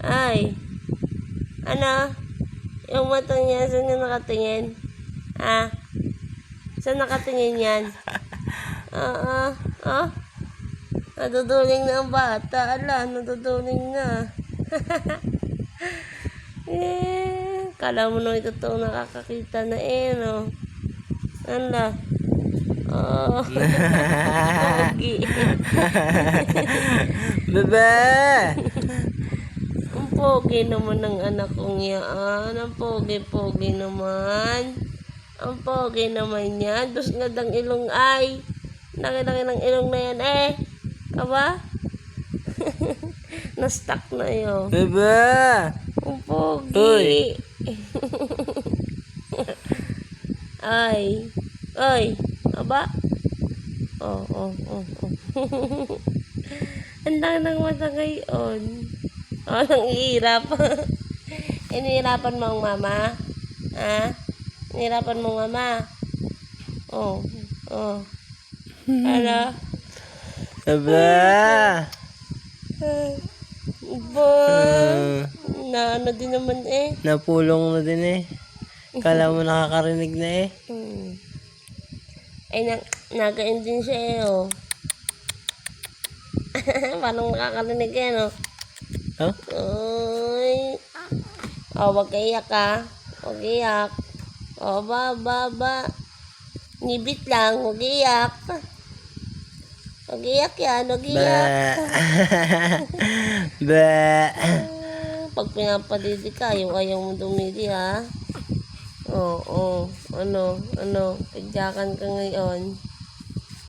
Ay. Ano? Yung matang niya, saan niya nakatingin? Ah? Saan nakatingin yan? Naduduling na ang bata. Ala, naduduling na. Kala mo na ito nakakakita na no? Ala. Pogi. Bebe! Ang pogi naman ng anak kong yan. Ang pogi-pogi naman. Ang pogi naman yan. Dus nga dang ilong ay. Laki-laki ng ilong na yan Aba? Na-stuck na yun. Bebe! Ang pogi. Uy. Ay. Ay. Aba? Oh. Ang laki ng mata ngayon. Nanghihirap. Inihirapan mo ang mama? Inihirapan mo ang mama? Ano? Bebe! Ano din naman Napulong na din Kala mo nakakarinig na Ay, nagain din siya Paano makakarinig no? Huh? Ay. Wag iyak Wag iyak. Ba. Nibit lang, wag iyak. Wag iyak yan, wag iyak. Be! Pag pinapadidi ka, ayaw mo dumidi Oo. Ano? Pagyakan ka ngayon.